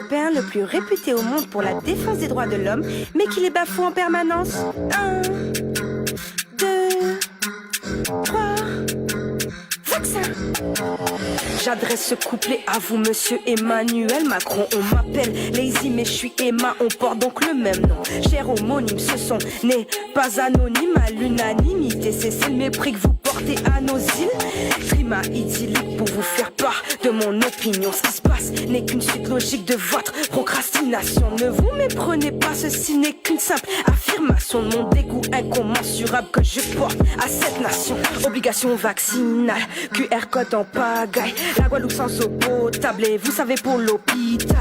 européen le plus réputé au monde pour la défense des droits de l'homme, mais qui les bafoue en permanence. 1, 2, 3... vaccin. J'adresse ce couplet à vous, monsieur Emmanuel Macron. On m'appelle Lazy, mais je suis Emma, on porte donc le même nom. Cher homonyme, ce son n'est pas anonyme à l'unanimité. C'est le mépris que vous portez à nos îles. Climat idyllique pour vous faire part de mon opinion. Ce qui se passe n'est qu'une suite logique de votre procrastination. Ne vous méprenez pas, ceci n'est qu'une simple affirmation de mon dégoût incommensurable que je porte à cette nation. Obligation vaccinale, QR code en pagaille, la Guadeloupe sans eau potable et vous savez pour l'hôpital.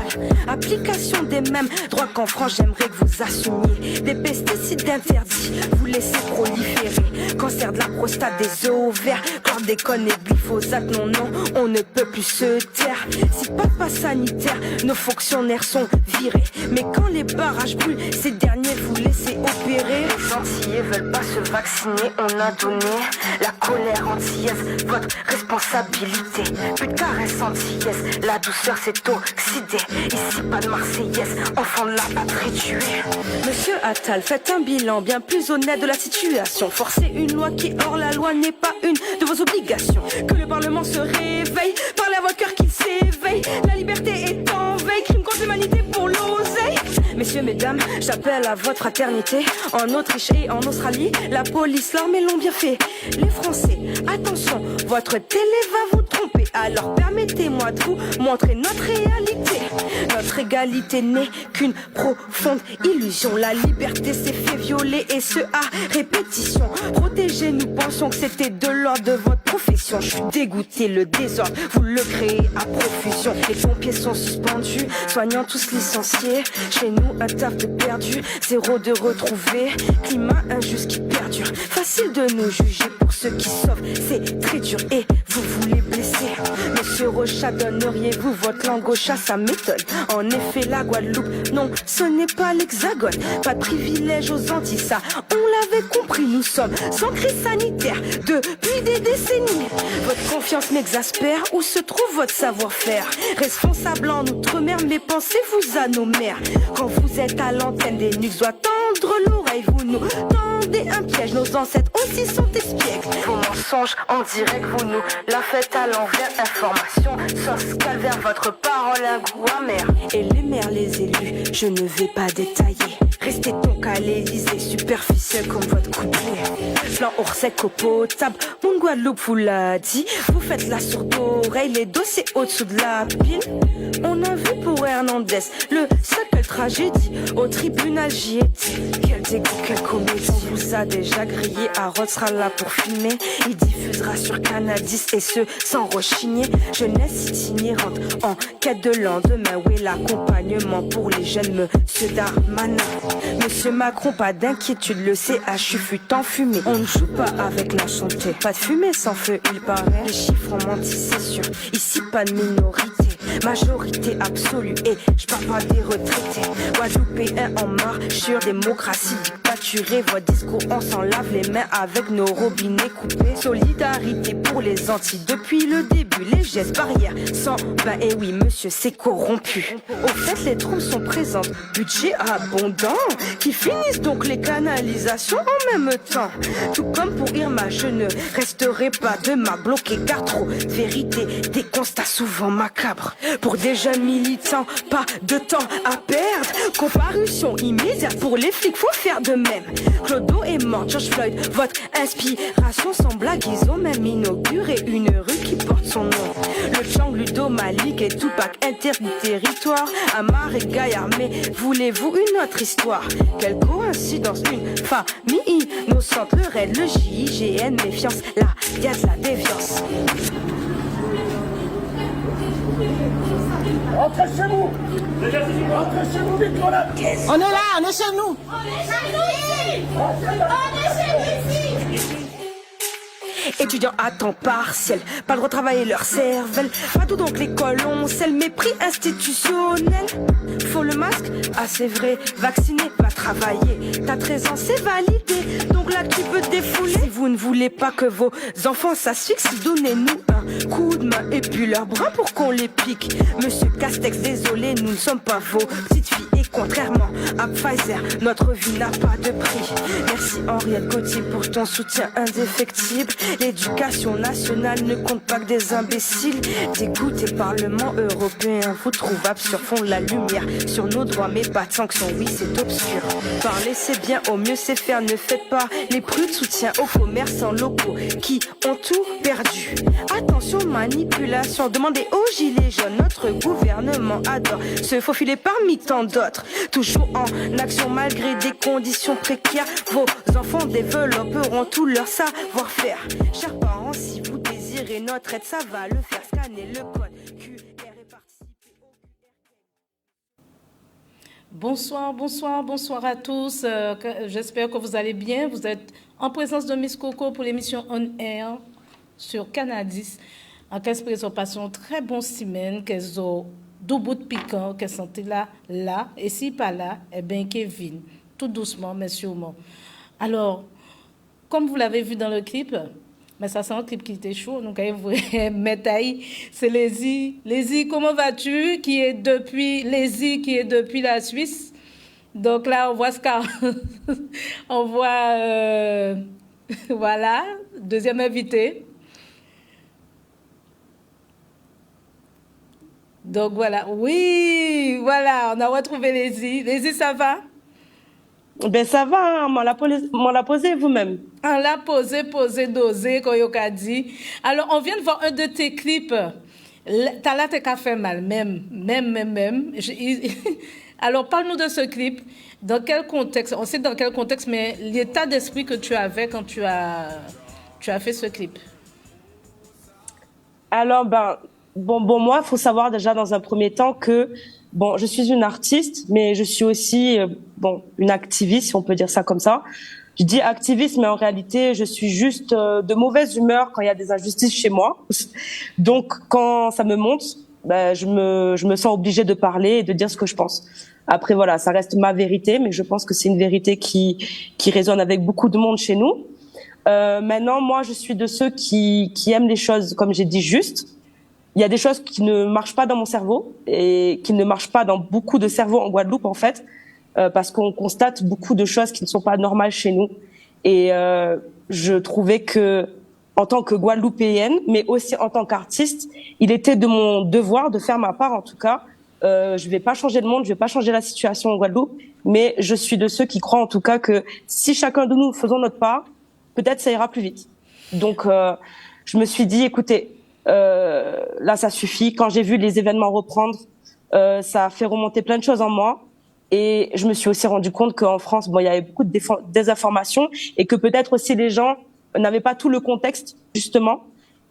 Application des mêmes droits qu'en France, j'aimerais que vous assumiez. Des pesticides interdits, vous laissez proliférer. Cancer de la prostate, des ovaires, chlordécone et glyphosate, non, non, on ne peut plus se taire. Si pas de passe sanitaire, nos fonctionnaires sont virés. Mais quand les barrages brûlent, ces derniers vous laissez opérer. Les Antillais veulent pas se vacciner, on a donné la colère antillaise, votre responsabilité. Plus de caresses antillaises, la douceur s'est oxydée. Ici pas de Marseillaise, enfant de la patrie tuée. Monsieur Attal, faites un bilan bien plus honnête de la situation. Forcer une loi qui hors la loi n'est pas une de vos obligations. Que le Parlement se réveille, parlez à votre cœur qu'il s'éveille. La liberté est en veille, crime contre l'humanité pour l'oseille. Messieurs, mesdames, j'appelle à votre fraternité. En Autriche et en Australie, la police, l'armée l'ont bien fait. Les Français, attention, votre télé va vous tromper. Alors permettez-moi de vous montrer notre réalité. Notre égalité n'est qu'une profonde illusion. La liberté s'est fait violer et ce à répétition. Protéger, nous pensions que c'était de l'ordre de votre profession. Je suis dégoûté, le désordre, vous le créez à profusion. Les pompiers sont suspendus, soignants tous licenciés. Chez nous, un taf de perdu, zéro de retrouvé. Climat injuste qui perdure. Facile de nous juger pour ceux qui sauvent, c'est très dur et vous voulez blesser. Monsieur Rochat, donneriez-vous votre langue au chat, ça m'étonne. En effet, la Guadeloupe, non, ce n'est pas l'Hexagone. Pas de privilège aux Antilles, ça, on l'avait compris. Nous sommes sans crise sanitaire depuis des décennies. Votre confiance m'exaspère, où se trouve votre savoir-faire? Responsable en outre-mer, mais pensez-vous à nos mères? Quand vous êtes à l'antenne, des nuques doivent tendre l'oreille. Vous nous tendez un piège, nos ancêtres aussi sont espiègles. Vos mensonges en direct, vous nous la faites à l'envers. Information, sauce calvaire, votre parole un goût amer. Et les maires, les élus, je ne vais pas détailler. Restez donc à l'Élysée, superficiel comme votre couplet. Plan hors sec, eau potable, mon Guadeloupe vous l'a dit. Vous faites la sourde oreille, les dossiers au-dessous de la pile. On a vu pour Hernandez, le seul quelle tragédie. Au tribunal j'y étais, quel dégoût, quelle comédie. On vous a déjà grillé, Harold sera là pour filmer. Il diffusera sur Canadis et ce sans rechigner. Jeunesse itinérante, en quête de lendemain. Où est l'accompagnement pour les jeunes, monsieur Darmanin? Monsieur Macron, pas d'inquiétude, le CHU fut enfumé. On ne joue pas avec la santé, pas de fumée sans feu, il paraît. Les chiffres ont menti, c'est sûr, ici pas de minorité, majorité absolue. Et je parle pas des retraités, Guadeloupéens en marche sur démocratie dictaturée. Votre discours, on s'en lave les mains avec nos robinets coupés. Solidarité pour les Antilles depuis le début, les gestes barrières sans bain. Et oui monsieur, c'est corrompu. Au fait les troupes sont présentes, budget abondant, qui finissent donc les canalisations en même temps. Tout comme pour Irma, je ne resterai pas demain bloqué car trop de vérité, des constats souvent macabres. Pour des jeunes militants, pas de temps à perdre. Comparution immédiate pour les flics, faut faire de même. Clodo est mort, George Floyd, votre inspiration sans blague, ils ont même inauguré une rue qui porte son nom. Le Tchang, Ludo, Malik et Tupac interdit territoire. Amar et Gaillard, mais voulez-vous une autre histoire? Quelle coïncidence, une famille innocente, le raid, le JIGN, méfiance, là, y a de la déviance. Rentrez chez vous! Rentrez chez vous, vite, voilà! On est là, on est chez nous! On est chez nous ici! On est chez nous ici! Étudiants à temps partiel, pas le droit de travailler leur cervelle. Partout donc l'école, on sait le mépris institutionnel. Faut le masque, ah c'est vrai, vacciné, va travailler. T'as 13 ans, c'est validé, donc là tu peux te défouler. Si vous ne voulez pas que vos enfants s'asphyxient, donnez-nous un coup de main et puis leurs bras pour qu'on les pique. Monsieur Castex, désolé, nous ne sommes pas vos petites filles. Et contrairement à Pfizer, notre vie n'a pas de prix. Merci Henriette Gauthier pour ton soutien indéfectible. L'éducation nationale ne compte pas que des imbéciles. Dégoûté Parlement européen, vous trouve absurde, font la lumière sur nos droits mais pas de sanctions, oui c'est obscur. Parler c'est bien, au mieux c'est faire, ne faites pas les prudes, soutien aux commerçants locaux qui ont tout perdu. Attention manipulation, demandez aux gilets jaunes, notre gouvernement adore se faufiler parmi tant d'autres. Toujours en action malgré des conditions précaires, vos enfants développeront tout leur savoir-faire. Chers parents, si vous désirez notre aide, ça va le faire, scanner le code QR et participer au Bonsoir à tous. J'espère que vous allez bien. Vous êtes en présence de Miss Coco pour l'émission On Air sur Canadis. En qu'est-ce que passons très bonne semaine, qu'elles ont deux bouts de piquant, qu'elles sont là, et si pas là, eh bien Kevin, tout doucement mais sûrement. Alors, comme vous l'avez vu dans le clip, mais ça c'est un clip qui était chaud, donc vous mettre ahí, c'est Lézy, comment vas-tu? Qui est depuis la Suisse. Donc là, on voit on voit, voilà, deuxième invité. Donc voilà, oui, voilà, on a retrouvé Lézy. Lézy, ça va? Ben ça va, hein, m'en la posé vous-même. On l'a posé, dosé, comme on a dit. Alors, on vient de voir un de tes clips. T'as là, t'es qu'à faire mal, même. Alors, parle-nous de ce clip. Dans quel contexte? On sait dans quel contexte, mais l'état d'esprit que tu avais quand tu as fait ce clip. Alors, moi, il faut savoir déjà dans un premier temps que, je suis une artiste, mais je suis aussi, une activiste, si on peut dire ça comme ça. Je dis activiste, mais en réalité, je suis juste de mauvaise humeur quand il y a des injustices chez moi. Donc, quand ça me monte, je me sens obligée de parler et de dire ce que je pense. Après, voilà, ça reste ma vérité, mais je pense que c'est une vérité qui résonne avec beaucoup de monde chez nous. Maintenant, moi, je suis de ceux qui aiment les choses, comme j'ai dit, juste. Il y a des choses qui ne marchent pas dans mon cerveau et qui ne marchent pas dans beaucoup de cerveaux en Guadeloupe, en fait, parce qu'on constate beaucoup de choses qui ne sont pas normales chez nous. Et je trouvais que, en tant que Guadeloupéenne, mais aussi en tant qu'artiste, il était de mon devoir de faire ma part, en tout cas. Je vais pas changer le monde, je vais pas changer la situation en Guadeloupe, mais je suis de ceux qui croient, en tout cas, que si chacun de nous faisons notre part, peut-être ça ira plus vite. Donc, je me suis dit, écoutez, là ça suffit. Quand j'ai vu les événements reprendre, ça a fait remonter plein de choses en moi, et je me suis aussi rendu compte qu'en France, il y avait beaucoup de désinformation et que peut-être aussi les gens n'avaient pas tout le contexte justement.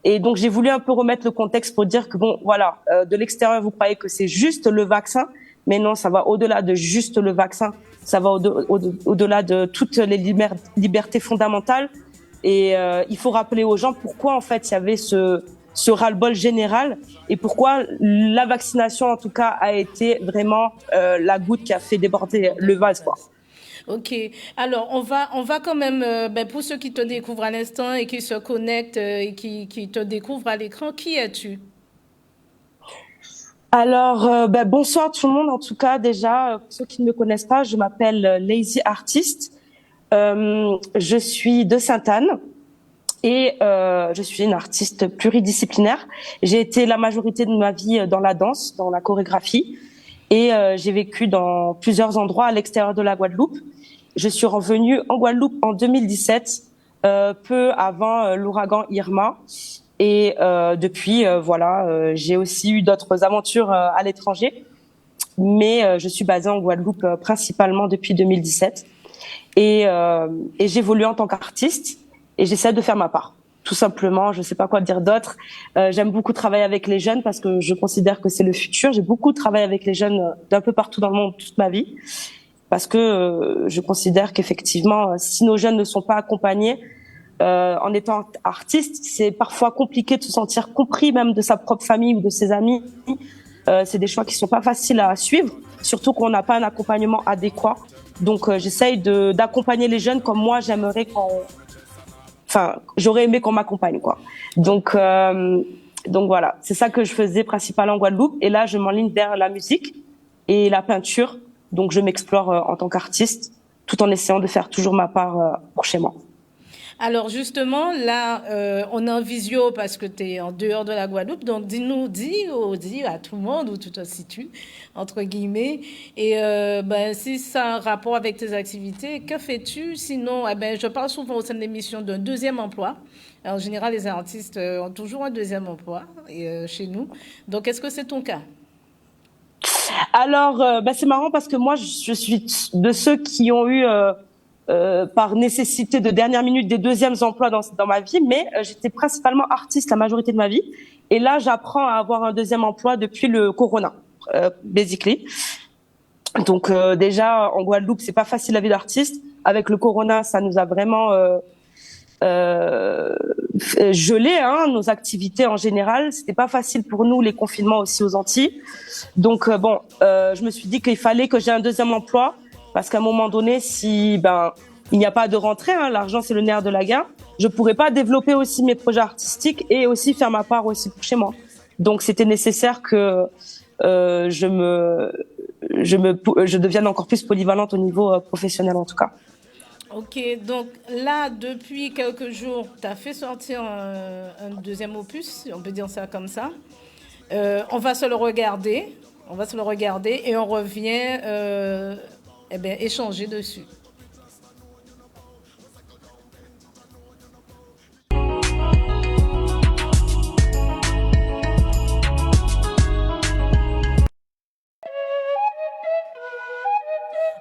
Et donc j'ai voulu un peu remettre le contexte pour dire que de l'extérieur vous croyez que c'est juste le vaccin, mais non, ça va au-delà de juste le vaccin, ça va au-delà de toutes les libertés fondamentales. Et il faut rappeler aux gens pourquoi en fait il y avait ce ras-le-bol général et pourquoi la vaccination en tout cas a été vraiment la goutte qui a fait déborder le vase, quoi. Ok, alors on va quand même, pour ceux qui te découvrent à l'instant et qui se connectent et qui te découvrent à l'écran, qui es-tu? Alors, bonsoir tout le monde. En tout cas, déjà, pour ceux qui ne me connaissent pas, je m'appelle Lézy Artiste. Je suis de Sainte-Anne et je suis une artiste pluridisciplinaire. J'ai été la majorité de ma vie dans la danse, dans la chorégraphie, et j'ai vécu dans plusieurs endroits à l'extérieur de la Guadeloupe. Je suis revenue en Guadeloupe en 2017, peu avant l'ouragan Irma. Et depuis, j'ai aussi eu d'autres aventures à l'étranger. Mais je suis basée en Guadeloupe principalement depuis 2017. Et j'évolue en tant qu'artiste et j'essaie de faire ma part. Tout simplement, je ne sais pas quoi dire d'autre. J'aime beaucoup travailler avec les jeunes parce que je considère que c'est le futur. J'ai beaucoup travaillé avec les jeunes d'un peu partout dans le monde toute ma vie. Parce que je considère qu'effectivement, si nos jeunes ne sont pas accompagnés, en étant artiste, c'est parfois compliqué de se sentir compris même de sa propre famille ou de ses amis. C'est des choix qui sont pas faciles à suivre, surtout qu'on n'a pas un accompagnement adéquat. Donc j'essaye d'accompagner les jeunes comme moi j'aurais aimé qu'on m'accompagne, quoi. Donc voilà, c'est ça que je faisais principalement en Guadeloupe. Et là, je m'enligne vers la musique et la peinture. Donc je m'explore en tant qu'artiste, tout en essayant de faire toujours ma part pour chez moi. Alors justement, là, on est en visio parce que tu es en dehors de la Guadeloupe. Donc dis à tout le monde où tu te situes, entre guillemets. Et si ça a un rapport avec tes activités, que fais-tu? Sinon, je parle souvent au sein de l'émission d'un deuxième emploi. En général, les artistes ont toujours un deuxième emploi chez nous. Donc, est-ce que c'est ton cas? Alors, c'est marrant parce que moi, je suis de ceux qui ont eu... par nécessité de dernière minute des deuxièmes emplois dans ma vie, mais j'étais principalement artiste la majorité de ma vie. Et là, j'apprends à avoir un deuxième emploi depuis le Corona, basically. Donc déjà, en Guadeloupe, c'est pas facile la vie d'artiste. Avec le Corona, ça nous a vraiment gelé nos activités en général. C'était pas facile pour nous, les confinements aussi aux Antilles. Donc je me suis dit qu'il fallait que j'ai un deuxième emploi. Parce qu'à un moment donné, si il n'y a pas de rentrée, l'argent c'est le nerf de la guerre, je pourrais pas développer aussi mes projets artistiques et aussi faire ma part aussi pour chez moi. Donc c'était nécessaire que je devienne encore plus polyvalente au niveau professionnel en tout cas. Ok, donc là, depuis quelques jours, tu as fait sortir un deuxième opus, on peut dire ça comme ça. On va se le regarder et on revient échanger dessus.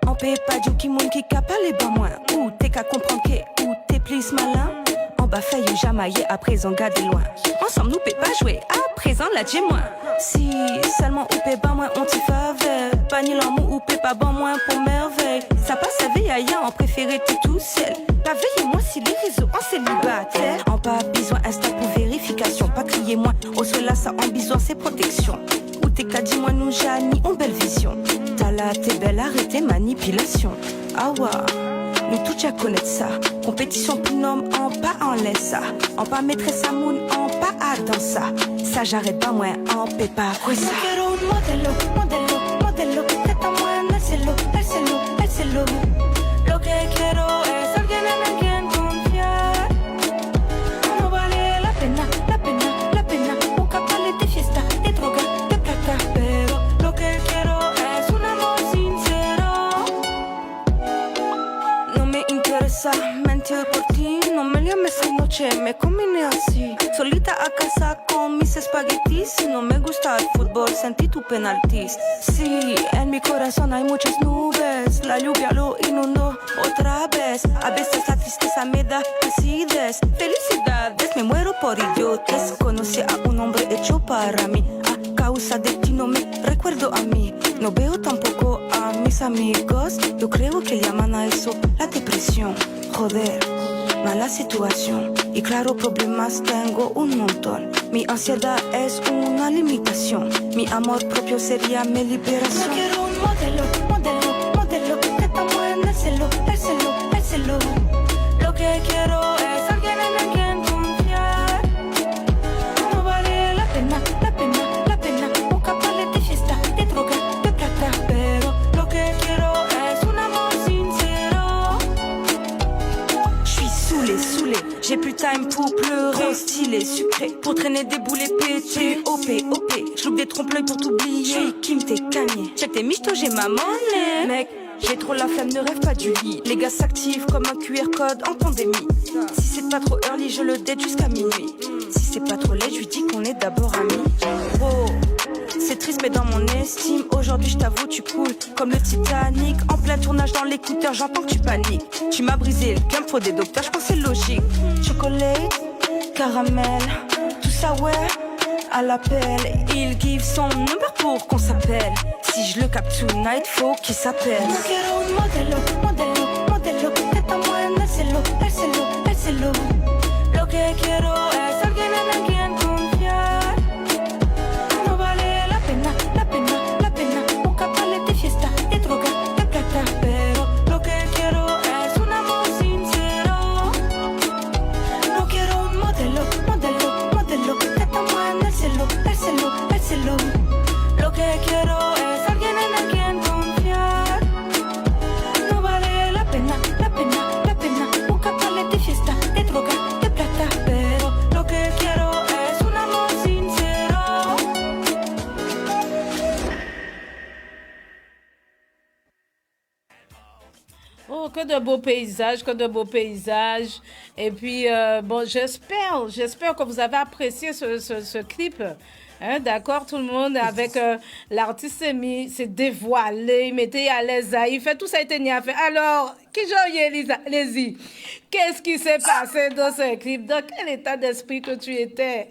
On peut pas du qui moun qui ka parler ba moins. Ou t'es qu'à comprendre que ou t'es plus malin. On va faire you jamailler à présent garder loin. Ensemble nous peut pas jouer à présent la dis moins. Si seulement ou peut pas moins on t'y faveur. Pas ni l'amour ou peut pas bon moins pour merveille. Ça passe à veille ailleurs on préférait tout seul. La veille moi si les réseaux en célibataire. On pas besoin Insta pour vérification. Pas crier moi au cela ça en besoin c'est protection. Ou t'es qu'à dis moi nous Jani on belle vision. T'as là t'es belle arrêtez manipulation. Ah ouais. Nous tous déjà connaître ça. Compétition pour l'homme, on pas en laisse ça. On pas maîtresse à moun, on pas à dans ça. Ça j'arrête pas moins, on peut pas quoi ça. Modelo, tête en moi, c'est l'eau. Lo que quiero es alguien en quien confiar. No vale la pena. Un capale de fiesta, de droga, de plata. Pero lo que quiero es un amor sincero. No me interesa mentir por ti. No me llames esa noche, me combine así. Solita a casa con mis espaguetis. Si no me gusta el fútbol, sentí tu penaltis. Sí, en mi corazón hay muchas nubes. La lluvia lo inundó otra vez. A veces la tristeza me da acidez. Felicidades, me muero por idiotes. Conocí a un hombre hecho para mí. A causa de ti no me recuerdo a mí. No veo tampoco a mis amigos. Yo creo que llaman a eso la depresión. Joder, mala situación. Y claro, problemas tengo un montón. Mi ansiedad es una limitación. Mi amor propio sería mi liberación. No quiero un modelo. Que tamo en el celo. Lo que quiero es alguien en quien confiar. No vale la pena. Un capale de fiesta, de droga, de plata. Pero lo que quiero es un amor sincero. J'suis saoulé. J'ai plus time pour pleurer. Stylé, sucré, pour traîner des boulets pétés. OP, j'loupe des trompe-l'œil pour t'oublier. Kim t'es gagné, check tes michtos, j'ai ma monnaie. Mec, j'ai trop la flemme, ne rêve pas du lit. Les gars s'activent comme un QR code en pandémie. Si c'est pas trop early, je le date jusqu'à minuit. Si c'est pas trop laid, je lui dis qu'on est d'abord amis. Oh, c'est triste mais dans mon estime aujourd'hui je t'avoue tu coules comme le Titanic. En plein tournage dans l'écouteur j'entends que tu paniques. Tu m'as brisé le cœur, faut des docteurs, je pense c'est logique. Chocolate, caramel, tout ça ouais, à l'appel. Il give son number pour qu'on s'appelle. Si je le capte tonight faut qu'il s'appelle. No quiero un modelo. Que tamo en el celo. de beaux paysages, que de beaux paysages. Et puis, bon, j'espère que vous avez apprécié ce clip. Hein, d'accord, tout le monde avec l'artiste s'est dévoilé, il mettait à l'aise, il fait tout ça, il tenait à faire. Alors, qui Lézy, qu'est-ce qui s'est passé dans ce clip? Dans quel état d'esprit que tu étais?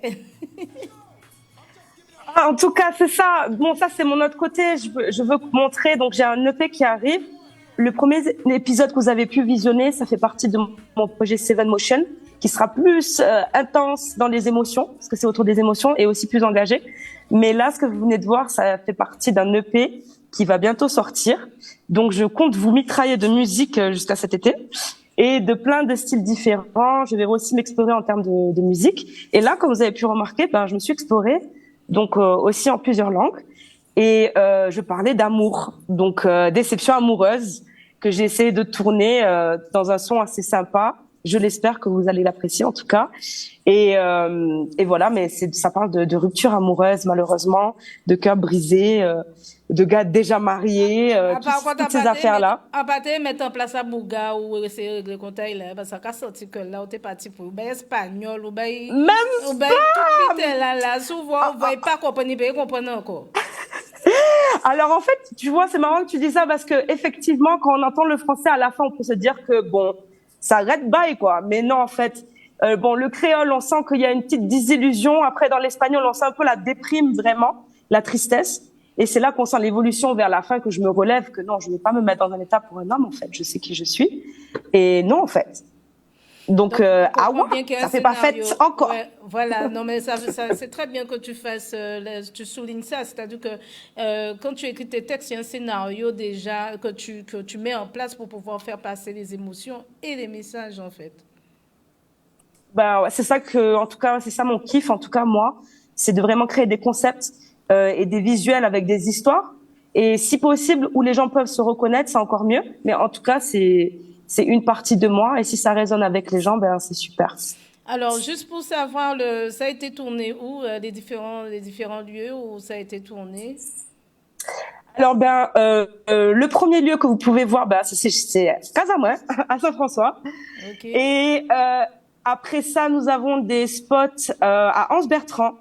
En tout cas, c'est ça. Bon, ça, c'est mon autre côté. Je veux montrer. Donc, j'ai un EP qui arrive. Le premier épisode que vous avez pu visionner, ça fait partie de mon projet Seven Motion, qui sera plus intense dans les émotions, parce que c'est autour des émotions, et aussi plus engagé. Mais là, ce que vous venez de voir, ça fait partie d'un EP qui va bientôt sortir. Donc, je compte vous mitrailler de musique jusqu'à cet été, et de plein de styles différents. Je vais aussi m'explorer en termes de musique. Et là, comme vous avez pu remarquer, je me suis explorée, donc aussi en plusieurs langues. Et je parlais d'amour, donc déception amoureuse, que j'ai essayé de tourner dans un son assez sympa. Je l'espère que vous allez l'apprécier en tout cas. Et voilà, mais ça parle de rupture amoureuse malheureusement, de cœur brisé, de gars déjà mariés, toutes ces affaires-là. À partir de mettre en place à Bouga ou essayer de régler le compte là, parce que sorti que là, on est parti pour le espagnol ou même pas. Tout là, souvent, vous ne voyez pas comprendre encore. Alors en fait, tu vois, c'est marrant que tu dis ça parce que effectivement, quand on entend le français à la fin, on peut se dire que bon, ça arrête bye quoi. Mais non, en fait, le créole, on sent qu'il y a une petite désillusion. Après, dans l'espagnol, on sent un peu la déprime vraiment, la tristesse. Et c'est là qu'on sent l'évolution vers la fin, que je me relève, que non, je ne vais pas me mettre dans un état pour un homme en fait. Je sais qui je suis. Et non en fait. Donc ça fait pas fête encore. Ouais, voilà, non mais ça c'est très bien que tu fasses, tu soulignes ça, c'est-à-dire que quand tu écris tes textes, il y a un scénario déjà que tu mets en place pour pouvoir faire passer les émotions et les messages en fait. C'est ça en tout cas, c'est ça mon kiff, en tout cas moi, c'est de vraiment créer des concepts et des visuels avec des histoires, et si possible où les gens peuvent se reconnaître, c'est encore mieux. Mais en tout cas, c'est une partie de moi, et si ça résonne avec les gens, c'est super. Alors, juste pour savoir, ça a été tourné où, les différents lieux où ça a été tourné? Alors, le premier lieu que vous pouvez voir, c'est Casamouin, à Saint-François. Okay. Et après ça, nous avons des spots à Anse-Bertrand.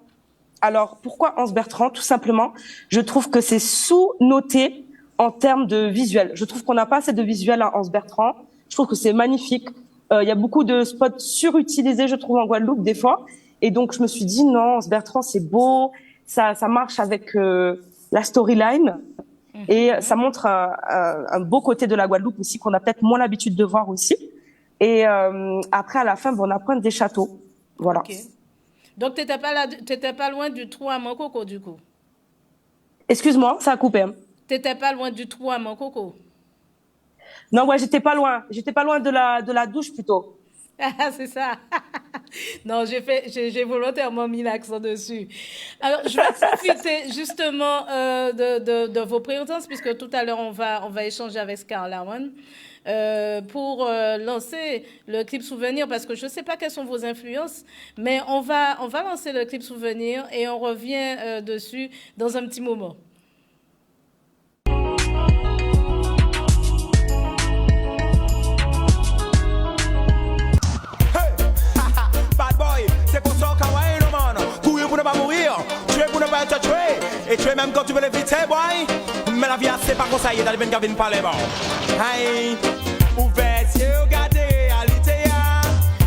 Alors, pourquoi Anse-Bertrand? Tout simplement, je trouve que c'est sous-noté en termes de visuel. Je trouve qu'on n'a pas assez de visuel à Anse-Bertrand. Je trouve que c'est magnifique. Il y a beaucoup de spots surutilisés, je trouve, en Guadeloupe, des fois. Et donc, je me suis dit, non, Anse-Bertrand, c'est beau. Ça marche avec la storyline. Et ça montre un beau côté de la Guadeloupe aussi, qu'on a peut-être moins l'habitude de voir aussi. Et après, à la fin, on apprend des châteaux. Voilà. Okay. Donc, t'étais pas loin du trou à Mankoko, du coup? Excuse-moi, ça a coupé. T'étais pas loin du trou à Mankoko? Non, ouais, j'étais pas loin. J'étais pas loin de la douche, plutôt. Ah, c'est ça. Non, j'ai volontairement mis l'accent dessus. Alors, je vais profiter justement de vos présences, puisque tout à l'heure, on va échanger avec Scarla One pour lancer le clip Souvenir, parce que je ne sais pas quelles sont vos influences, mais on va lancer le clip Souvenir et on revient dessus dans un petit moment. Pour ne pas mourir, tuer pour ne pas être tué, et tuer même quand tu veux l'éviter, boy. Mais la vie, c'est pas comme ça, il y a dans les bennes qui viennent parler, bon. Hey, ouvert, regardez réalité,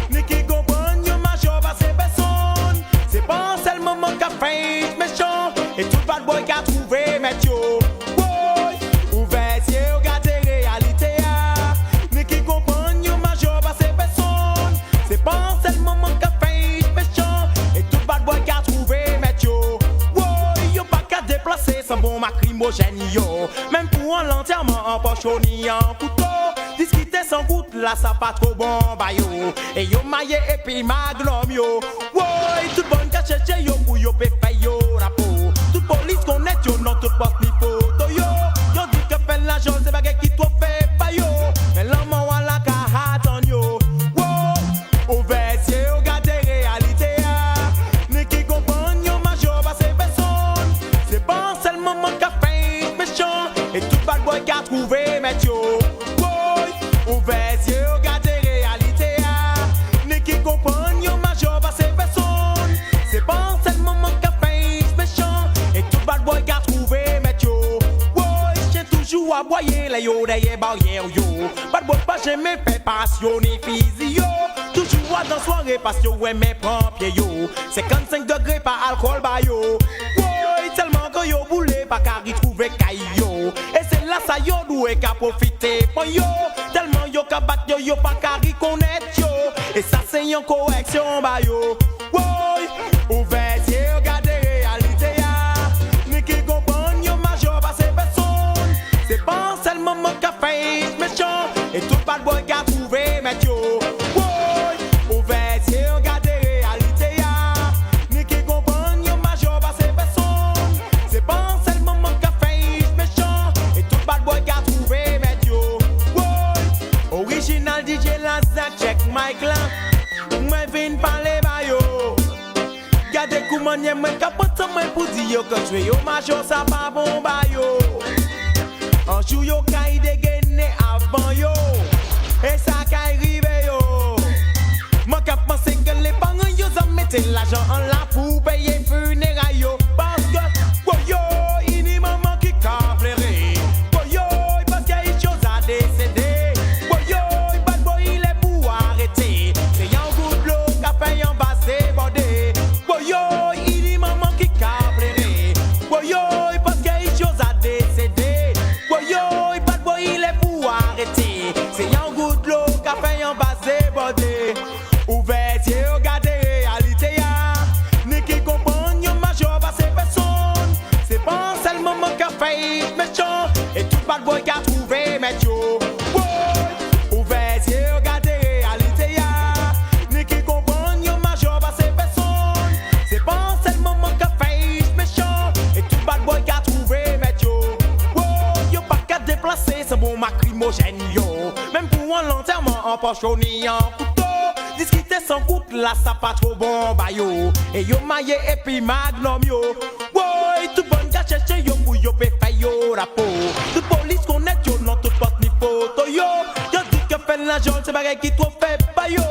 ni qui comprennent, y'a major, c'est personne. C'est pas seulement mon café, méchant, et tout bad boy qui a trouvé, Mathieu. Ouvert, regardez réalité, ni qui comprennent, y'a major, c'est personne. C'est pas seulement mon café, méchant, et tout bad boy qui a trouvé, Mathieu. Yo pas qu'à déplacer sans bon macrimogène, yo. Même pour un l'enterrement en poche ni en couteau. Discuter sans goutte, là ça pas trop bon, bah yo. Et yo maillé et puis magnum, yo. Tout bon qu'à chercher, yo, pour yo péfé, yo, la peau. Toute police connaît, yo, non, toute poste ni photo, yo. Yo dit que fait l'argent, c'est baguette qui trop fait, pas yo. Mais l'homme en la cahate, yo. Ouvert, c'est regarder réalité, ni qui comprennent, yo, major, bah c'est personne. C'est pas seulement mon café, méchant, et tout bad boy qui a trouvé, Mathieu. Ouvert. aboyer les yo derrière barrière yo. Bad boy pas jamais fait passionner physio. Toujours dans soirée parce que ouais mes pied yo. 55 degrés par alcool ba yo. Boy tellement que yo boulé pas qu'à retrouver caillou. Et c'est là ça yo doué qu'à profiter pour yo. Tellement yo qu'à battre yo yo pas qu'à reconnaître yo. Et ça c'est une correction ba yo. Boy ouvert yeux regardez réalité ya. Ni qui comprend yo major pas ces personnes. C'est pas seulement mon café méchant. Et tout bad boy qu'à trouver mais yo. Boy ouvert yeux regardez réalité ya. Ni qui comprend yo major pas ces personnes. C'est pas seulement mon café méchant. Et tout bad boy qu'à trouver mais yo. Boy original DJ Lazak check mic là. Moi vinn parler ba yo. Gade comment y'a moi capote moi pour dire que tu es yo major ça pas bon ba yo. Un jour yo kay dégainer avant yo. Et ça kay rive yo. Moi qu'a pensé que les parents yo ça mettait l'argent en la pour payer funérailles yo. Parce que yo il y a maman qui qu'a pleuré. Yo parce qu'il y a une chose à décéder. Yo bad boy il est pour arrêter. C'est un good look à faire un basé bordé. Yo il y a maman qui qu'a pleuré. Yo parce qu'il y a une chose à décéder. Yo bad boy il est pour arrêter. C'est un good look à faire un basé bordé. Ouvert yeux regardez réalité ya. Ni qui comprend yo major pas ces personnes. C'est pas seulement mon café méchant. Et tout bad boy qu'a trouvé mais yo. Boy ouvert yeux regardez réalité ya. Ni qui comprend yo major pas ces personnes. C'est pas seulement mon café méchant. Et tout bad boy qu'a trouvé mais yo. Boy yo pas qu'à déplacer c'est bon macrimogène yo. Même pour un l'enterrement en poche ni en couteau. Discuter sans coûte là ça pas trop bon bah yo. Et yo maillé et puis magnum yo. Boy tout bon gars chercher yo pour yo pe fay yo rapport. Tout police connaît yo non tout porte ni photo yo. Yo dit que fait l'argent c'est pareil qui trop fait pas yo.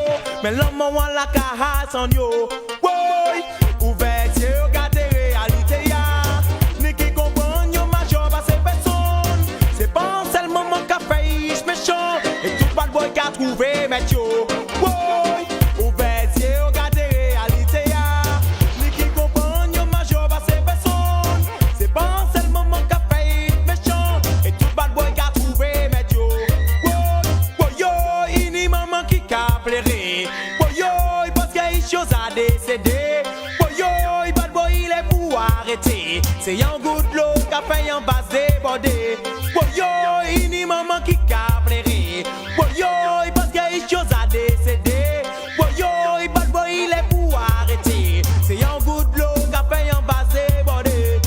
Mais l'homme on la caha sans yo. Boy ouvert yeux regardez réalité ya. Ni qui comprend yo major pas ces personnes. C'est pas seulement mon café méchant. Et tout bad boy qu'a trouvé mais yo. Boy ouvert yeux regardez réalité ya. Ni qui comprend yo major pas ces personnes. C'est pas seulement mon café méchant. Et tout bad boy qu'a trouvé mais yo. Boy yo il y a maman qui qu'a pleuré. Boy yo parce qu'il y a une chose à décéder. Boy yo bad boy il est pour arrêter. C'est un good look qu'a fait un bas débordé. Boy yo il y a maman qui qu'a pleuré. Boy yo parce qu'il y a une chose à décéder. Boy yo bad boy il est pour arrêter. C'est un good look qu'a fait un bas débordé.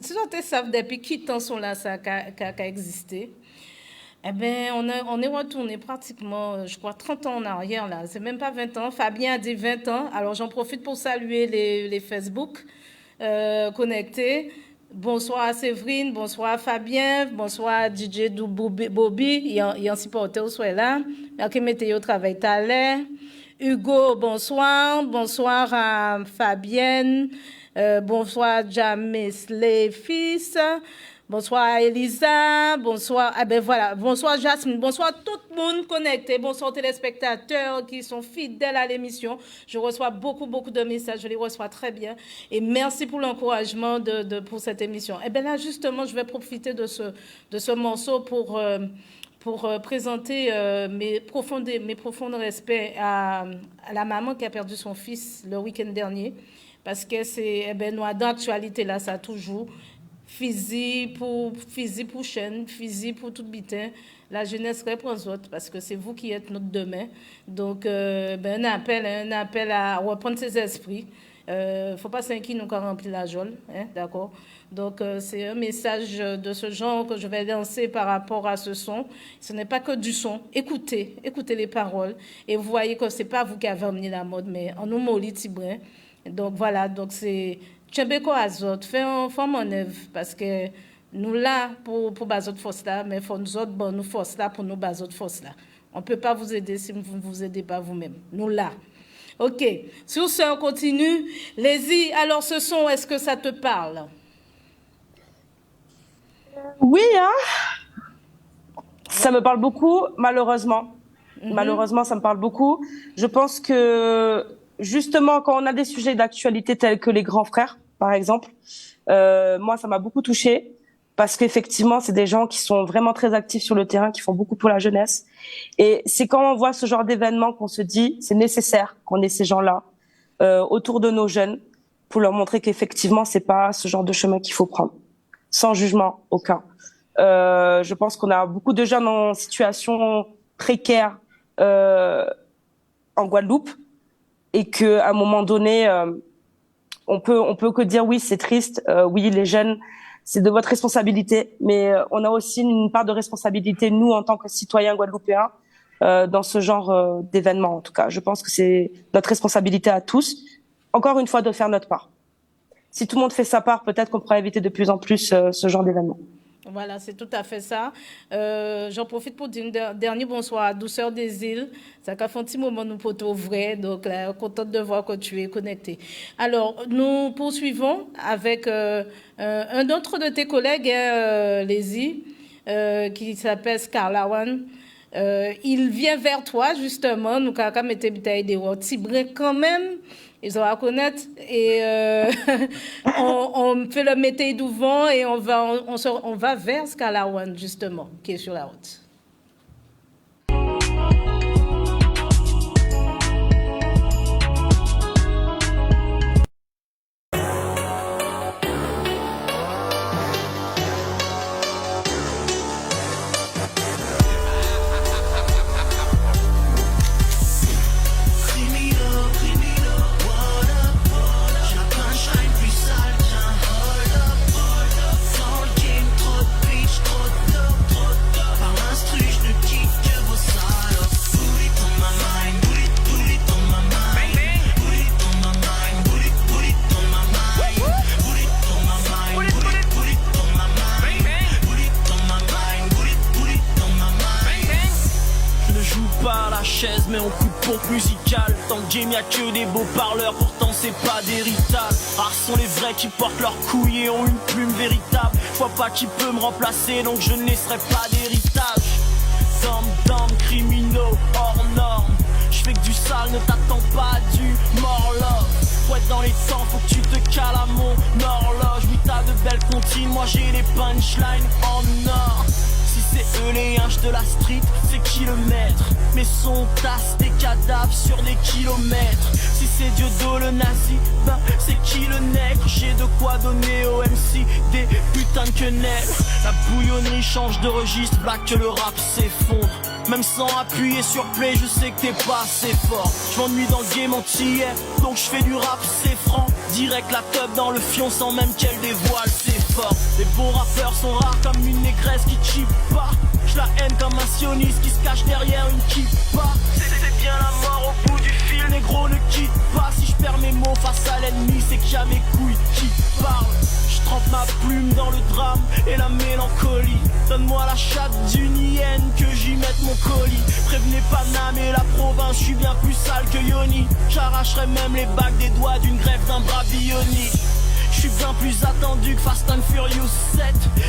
Si on te savent depuis qui temps sont là ça qu'a existé. Eh ben on est retourné pratiquement je crois 30 ans en arrière là, c'est même pas 20 ans. Fabien a dit 20 ans. Alors j'en profite pour saluer les Facebook connectés. Bonsoir à Séverine, bonsoir à Fabien, bonsoir à DJ Bobby, il y a un supporter soit là. Qui mettait au travail tout à l'heure. Hugo, bonsoir. Bonsoir à Fabienne. Bonsoir James les fils. Bonsoir à Elisa. Bonsoir. Ah ben voilà. Bonsoir Jasmine. Bonsoir tout le monde connecté. Bonsoir téléspectateurs qui sont fidèles à l'émission. Je reçois beaucoup de messages. Je les reçois très bien. Et merci pour l'encouragement pour cette émission. Et ben là justement, je vais profiter de ce morceau pour présenter mes profonds respects à la maman qui a perdu son fils le week-end dernier. Parce que c'est, nous, dans l'actualité, là, ça toujours, fusil pour chaîne, fusil pour tout bitin. La jeunesse reprend autres parce que c'est vous qui êtes notre demain. Donc, un appel à reprendre ses esprits. Faut pas s'inquiéter, nous avons rempli la geôle, hein, d'accord? Donc, c'est un message de ce genre que je vais lancer par rapport à ce son. Ce n'est pas que du son. Écoutez les paroles. Et vous voyez que c'est pas vous qui avez amené la mode, mais en nous molli tibrin. Donc, voilà. Donc, c'est Tchembeko Azot. Fait en œuvre parce que nous là pour Bazot Force là, mais il faut nous autres bon nous force là pour nous Bazot Force là. On ne peut pas vous aider si vous ne vous aidez pas vous-même. Nous là. OK. Sur ce, on continue. Les-y, alors ce son, est-ce que ça te parle? Oui, hein. Ça me parle beaucoup, malheureusement. Malheureusement, ça me parle beaucoup. Je pense que, justement, quand on a des sujets d'actualité tels que les grands frères, par exemple, moi, ça m'a beaucoup touchée. Parce qu'effectivement, c'est des gens qui sont vraiment très actifs sur le terrain, qui font beaucoup pour la jeunesse. Et c'est quand on voit ce genre d'événement qu'on se dit, c'est nécessaire qu'on ait ces gens-là autour de nos jeunes pour leur montrer qu'effectivement, c'est pas ce genre de chemin qu'il faut prendre, sans jugement aucun. Je pense qu'on a beaucoup de jeunes en situation précaire en Guadeloupe et qu'à un moment donné, on peut que dire oui, c'est triste, oui, les jeunes. C'est de votre responsabilité, mais on a aussi une part de responsabilité, nous, en tant que citoyens guadeloupéens, dans ce genre d'événements, en tout cas. Je pense que c'est notre responsabilité à tous, encore une fois, de faire notre part. Si tout le monde fait sa part, peut-être qu'on pourra éviter de plus en plus ce genre d'événements. Voilà, c'est tout à fait ça. J'en profite pour dire un dernier bonsoir à Douceur des Îles. Ça a fait un petit moment nous poteaux vrai, donc là, contente de voir que tu es connecté. Alors, nous poursuivons avec un autre de tes collègues, Lézy, qui s'appelle Scarlawan. Il vient vers toi, justement. Nous, quand on mettait bitaille des Tibrin quand même. Ils ont à connaître et on fait le métier d'ouvant et on va vers Scarlawan, justement, qui est sur la route. Mais on coupe pompe musicale. Dans le game y'a que des beaux parleurs, pourtant c'est pas d'héritage. Rares sont les vrais qui portent leurs couilles et ont une plume véritable. Je vois pas qui peut me remplacer, donc je ne laisserai pas d'héritage. Dom, criminaux, hors norme. Je fais que du sale, ne t'attends pas à du more love. Faut être dans les temps, faut que tu te cales à mon horloge. Oui t'as de belles comptines, moi j'ai les punchlines en or. Si c'est eux les hinches de la street, c'est qui le maître? Mes sons tassent des cadavres sur des kilomètres. Si c'est Dieudo le nazi, ben c'est qui le nègre? J'ai de quoi donner au MC des putains de quenelles. La bouillonnerie change de registre, black que le rap s'effondre. Même sans appuyer sur play, je sais que t'es pas assez fort. Je m'ennuie dans le game entier, donc je fais du rap, c'est franc. Direct la teub dans le fion sans même qu'elle dévoile, c'est fort. Les bons rappeurs sont rares comme une négresse qui chip pas. J'la haine comme un sioniste qui se cache derrière une kippa. C'est bien la mort au bout du fil, négro ne quitte pas. Si je perds mes mots face à l'ennemi, c'est qu'il y a mes couilles qui parlent. Je trempe ma plume dans le drame et la mélancolie. Donne-moi la chatte d'une hyène que j'y mette mon colis. Prévenez Paname et la province, je suis bien plus sale que Yoni. J'arracherai même les bagues des doigts d'une greffe d'un bras bionique. Je suis bien plus attendu que Fast and Furious 7.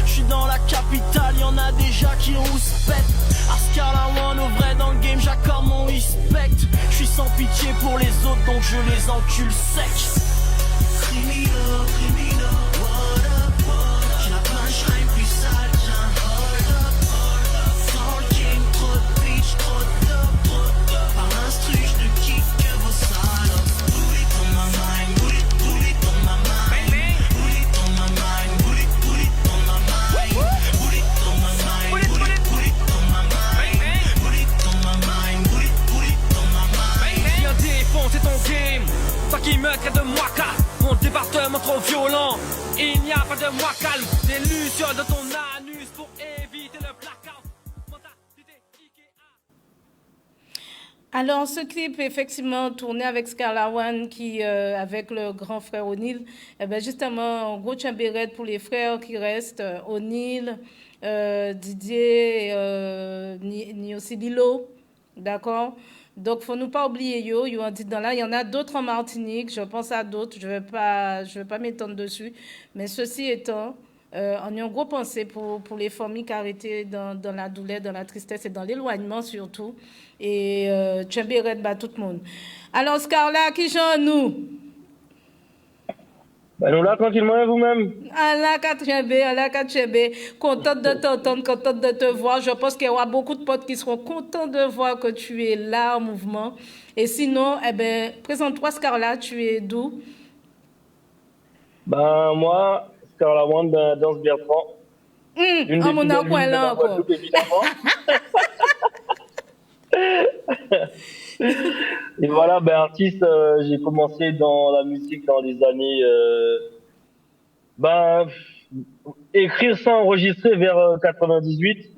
Je suis dans la capitale, y'en a déjà qui rouspètent. À Scarlawan, au vrai dans le game, j'accorde mon respect. Je suis sans pitié pour les autres, donc je les encule sec. Criminaux, what up, j'ai la punchline plus sale, tiens, hold up. Dans le game, trop de bitch, trop de dope. Par l'instru, je ne kick que vos salopes. Put it on my mind, put it on my mind. Put it on my mind, put it on my mind. Put it on my mind, put it on my mind. Put it on my mind, put it on my mind. Viens défoncer ton game, toi qui me traites de moi. Il n'y a pas de moi calme, des lucioles dans ton anus pour éviter le blackout. Mentalité Ikea. Alors, ce clip, effectivement, tourné avec Scarla One, qui, avec le grand frère O'Neill, eh ben, justement, un gros chambéret pour les frères qui restent, O'Neill, Didier, ni aussi Lilo, d'accord? Donc, faut nous pas oublier yo en dit dans là. Il y en a d'autres en Martinique, je pense à d'autres, je vais pas m'étendre dessus. Mais ceci étant, on a un gros pensée pour les familles qui arrêtées dans la douleur, dans la tristesse et dans l'éloignement surtout. Et Tchemberet bat tout le monde. Alors, Scarla, qui j'en nous? Ben nous là, tranquillement, et vous-même? Allah Katchebe, contente de t'entendre, contente de te voir. Je pense qu'il y aura beaucoup de potes qui seront contents de voir que tu es là en mouvement. Et sinon, eh ben, présente-toi, Scarla, tu es d'où? Ben moi, Scarla One, ben, Danse Bertrand. En mon coin là encore. Et voilà, ben artiste, j'ai commencé dans la musique dans les années, ben écrire sans enregistrer vers 98.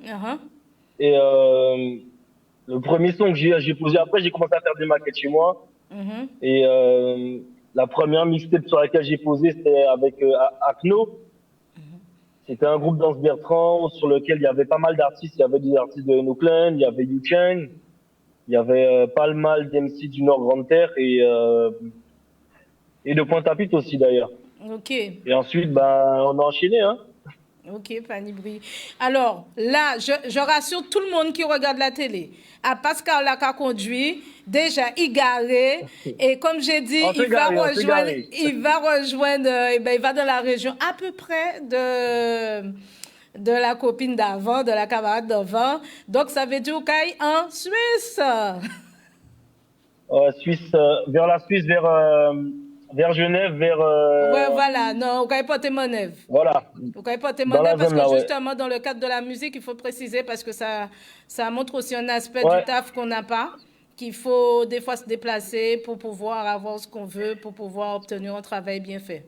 Et le premier son que j'ai posé après, j'ai commencé à faire des maquettes chez moi. Et la première mixtape sur laquelle j'ai posé, c'était avec Acno. C'était un groupe Danse Bertrand sur lequel il y avait pas mal d'artistes. Il y avait des artistes de Nouklen, il y avait Yu-Chang. Il y avait pas mal d'MC du Nord Grande Terre et de Pointe-à-Pitre aussi d'ailleurs. Ok. Et ensuite, ben, on a enchaîné, hein. Ok, Panibri. Alors, là, je rassure tout le monde qui regarde la télé. À Pascal Laka conduit, déjà égaré. Et comme j'ai dit, il va rejoindre, il va dans la région à peu près de la copine d'avant, de la camarade d'avant. Donc, ça veut dire qu'il est en Suisse. Suisse, vers la Suisse, vers Genève, vers... Ouais, voilà. Non, au Caïpote Monève. Voilà. Au Caïpote Monève, parce que justement, dans le cadre de la musique, il faut préciser, parce que ça montre aussi un aspect du taf qu'on n'a pas, qu'il faut des fois se déplacer pour pouvoir avoir ce qu'on veut, pour pouvoir obtenir un travail bien fait.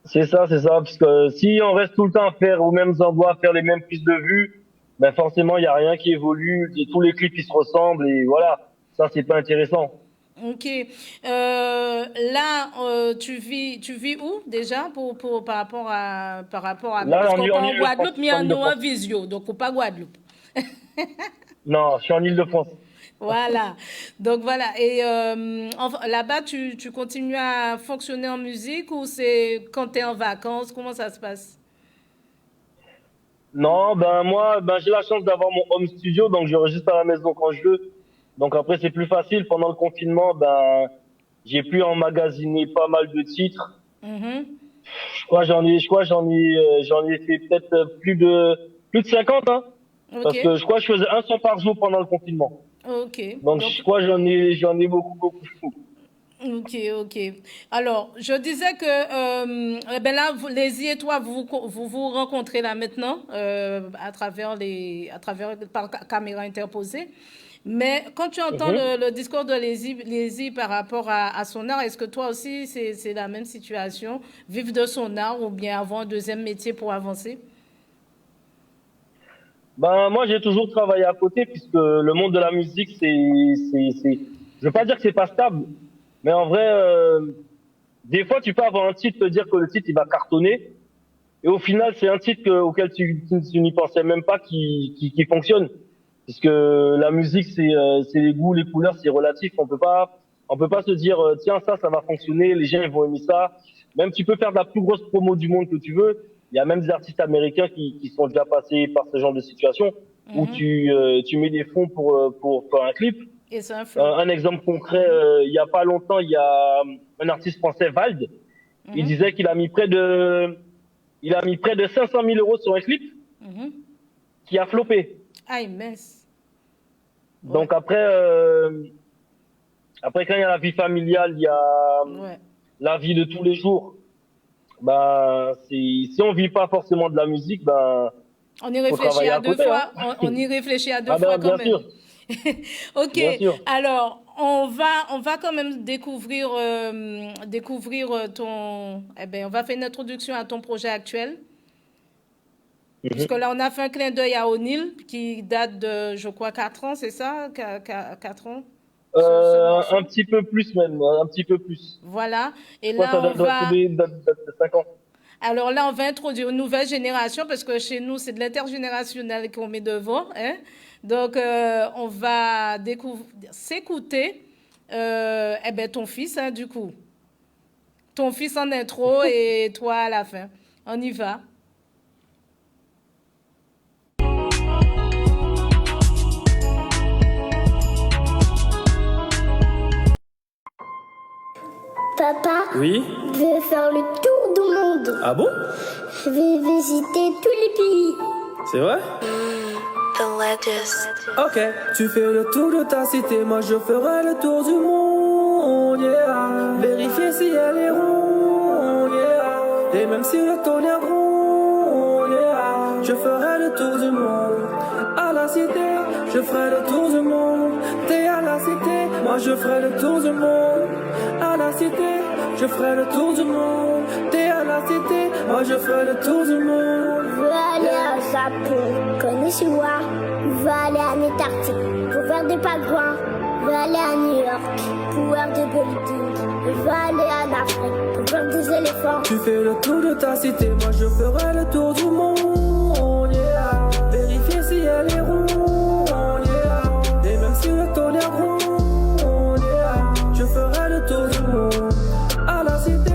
C'est ça, parce que si on reste tout le temps à faire aux mêmes endroits, à faire les mêmes prises de vue, ben forcément, il n'y a rien qui évolue, tous les clips, ils se ressemblent, et voilà. Ça, c'est pas intéressant. Ok. Là, tu vis où déjà par rapport à là, parce qu'on qu'on en en Guadeloupe, mais en visio, donc ou pas Guadeloupe. Non, je suis en Île-de-France. Voilà. Donc voilà. Et là-bas, tu continues à fonctionner en musique ou c'est quand tu es en vacances? Comment ça se passe? Non, ben moi, ben j'ai la chance d'avoir mon home studio, donc j'enregistre à la maison quand je veux. Donc après, c'est plus facile. Pendant le confinement, ben j'ai pu emmagasiner pas mal de titres. Je crois j'en ai fait peut-être plus de 50, hein. Okay. Parce que je crois que je faisais un son par jour pendant le confinement. Ok. Donc je crois j'en ai beaucoup. Ok. Alors, je disais que ben là, Lézy et toi, vous rencontrez là maintenant à travers par caméra interposée. Mais quand tu entends le discours de Lézy par rapport à son art, est-ce que toi aussi c'est la même situation, vivre de son art ou bien avoir un deuxième métier pour avancer? Ben moi j'ai toujours travaillé à côté puisque le monde de la musique je veux pas dire que c'est pas stable, mais en vrai des fois tu peux avoir un titre, te dire que le titre il va cartonner et au final c'est un titre auquel tu n'y pensais même pas qui fonctionne, puisque la musique c'est les goûts, les couleurs, c'est relatif. On peut pas se dire tiens ça va fonctionner, les gens ils vont aimer ça. Même tu peux faire de la plus grosse promo du monde que tu veux. Il y a même des artistes américains qui sont déjà passés par ce genre de situation où tu mets des fonds pour faire un clip. Et c'est un exemple concret, il y a pas longtemps, il y a un artiste français, Vald. Il disait qu'il a mis près de 500 000 euros sur un clip qui a floppé. Ah, mince. Donc après, quand il y a la vie familiale, il y a la vie de tous les jours. Ben, si on vit pas forcément de la musique, ben, on y réfléchit à deux fois. On y réfléchit à deux fois quand même. Sûr. Ok, Bien sûr. alors on va quand même découvrir ton. Eh ben, on va faire une introduction à ton projet actuel. Puisque là, on a fait un clin d'œil à O'Neill qui date de, je crois, 4 ans, c'est ça? 4 ans? Ce morceau. Un petit peu plus même, un petit peu plus. Voilà. Et Je crois que là, ça on va. date de 5 ans. Alors là, on va introduire une nouvelle génération parce que chez nous, c'est de l'intergénérationnel qu'on met devant. Hein? Donc, on va s'écouter eh ben, ton fils, hein, du coup. Ton fils en intro et toi à la fin. On y va. Papa, Oui? je vais faire le tour du monde. Ah bon? Je vais visiter tous les pays. C'est vrai? Ok. Tu fais le tour de ta cité, moi je ferai le tour du monde, yeah. Vérifier si elle est ronde, yeah. Et même si le tonnerre gronde, yeah. Je ferai le tour du monde. À la cité, je ferai le tour du monde. T'es à la cité, moi je ferai le tour du monde. À la cité, je ferai le tour du monde. T'es à la cité, moi je ferai le tour du monde. Je veux aller au Japon, Konnichiwa. Je veux aller en Antarctique pour faire des pingouins. Je veux aller à New York pour voir des buildings. Je veux aller en Afrique pour voir des éléphants. Tu fais le tour de ta cité, moi je ferai le tour du monde, yeah. Vérifier si elle est ronde, yeah. Et même si le tonnerre gronde, yeah. Je ferai le tour du monde. À la cité,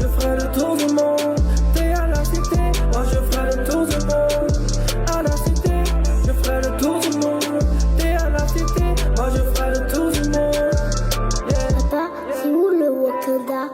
je ferai le tour du monde. T'es à la cité, moi je ferai le tour du monde. À la cité, je ferai le tour du monde. T'es à la cité, moi je ferai le tour du monde, yeah. Papa, c'est où le Wakanda?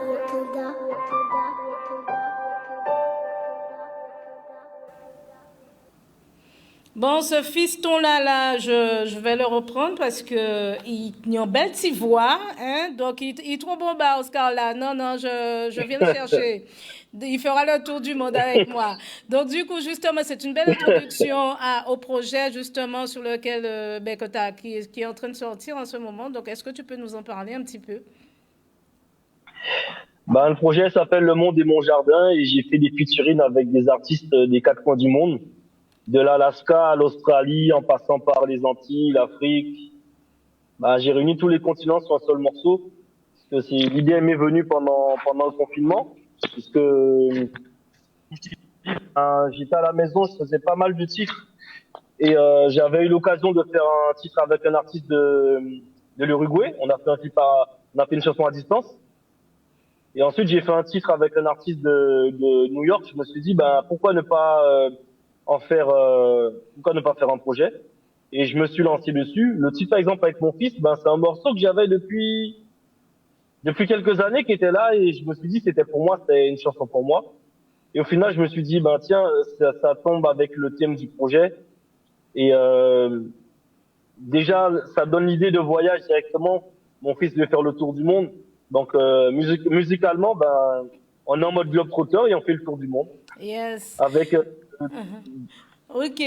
Bon, ce fiston-là, je vais le reprendre parce que il a une belle petite voix, hein? Donc, il est trop bon, bah, Oscar, là. Non, je viens le chercher. Il fera le tour du monde avec moi. Donc, du coup, justement, c'est une belle introduction au projet, justement, sur lequel, ben, qui est en train de sortir en ce moment. Donc, est-ce que tu peux nous en parler un petit peu? Le projet s'appelle Le Monde et mon jardin et j'ai fait des featuring avec des artistes des 4 coins du monde, de l'Alaska à l'Australie, en passant par les Antilles, l'Afrique. J'ai réuni tous les continents sur un seul morceau, parce que l'idée m'est venue pendant le confinement, puisque j'étais à la maison, je faisais pas mal de titres et j'avais eu l'occasion de faire un titre avec un artiste de l'Uruguay. On a fait une chanson à distance. Et ensuite, j'ai fait un titre avec un artiste de New York. Je me suis dit, pourquoi ne pas faire un projet? Et je me suis lancé dessus. Le titre, par exemple, avec mon fils, c'est un morceau que j'avais depuis quelques années qui était là et je me suis dit, c'était une chanson pour moi. Et au final, je me suis dit, tiens, ça tombe avec le thème du projet. Et déjà, ça donne l'idée de voyage directement. Mon fils veut faire le tour du monde. Donc, musicalement, on est en mode globe-trotteur et on fait le tour du monde. Yes. Avec... Ok.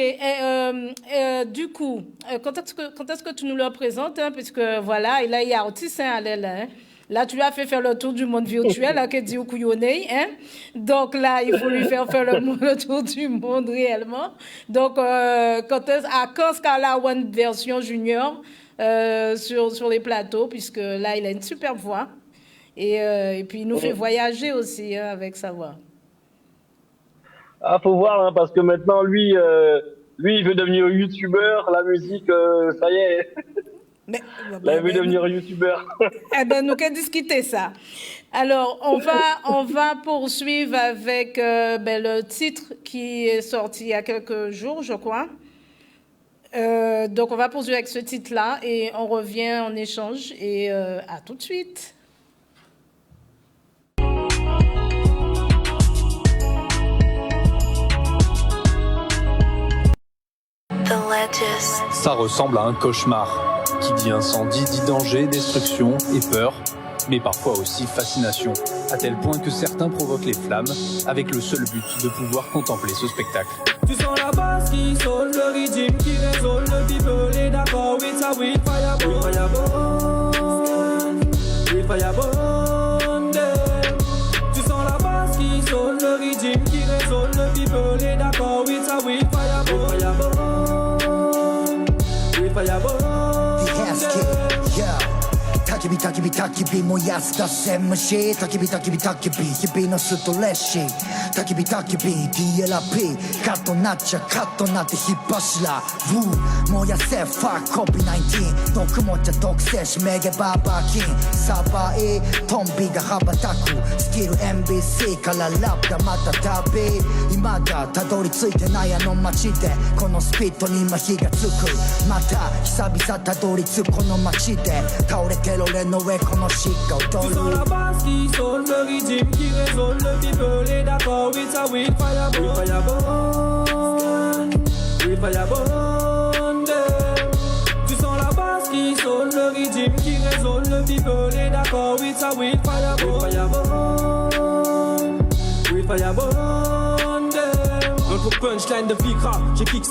Du coup, quand est-ce que tu nous le présentes, hein, puisque voilà, et là, il y a artiste, hein, là. Là, tu lui as fait faire le tour du monde virtuel, hein, que dit Oukouyoune, hein. Donc là, il faut lui faire le tour du monde réellement. Donc, quand Scala One version junior sur les plateaux, puisque là, il a une super voix. Et puis, il nous fait voyager aussi, hein, avec sa voix. Faut voir, hein, parce que maintenant, lui, il veut devenir youtubeur. La musique, ça y est. Là, il veut devenir youtubeur. Eh ben, nous qu'à discuter ça. Alors, on va poursuivre avec le titre qui est sorti il y a quelques jours, je crois. Donc, on va poursuivre avec ce titre-là et on revient en échange. Et à tout de suite. Ça ressemble à un cauchemar. Qui dit incendie dit danger, destruction et peur. mais parfois aussi fascination, à tel point que certains provoquent les flammes avec le seul but de pouvoir contempler ce spectacle. Tu sens la basse qui sonne, le rythme qui résonne, le people est d'accord, with a with fireball, with fireball, tu sens la basse qui sonne, le rythme qui résonne, le people est d'accord, with a with fireball, with fireball.焚き火焚き火焚き火燃やす出せ虫焚き火焚き火焚き火日々のストレッシー焚き火焚き火 DLP カットなっちゃカットなって火柱燃やせ Fuck COVID-19 毒持っちゃ毒性しめげバーバーキンサバイトンビが羽ばたくスキル MBC からラップがまた旅今がたどり着いてないあの街でこのスピットに今火がつくまた久々たどり着くこの街で倒れてる俺の上このシが踊る Tu sens la basse qui sonne, le rythme qui résonne, le people est d'accord, with a with fireball, with fireball, tu sens la basse qui sonne, le rythme qui résonne, le people est d'accord, with a with fireball, with fireball. Notre punchline de Vigra, je kick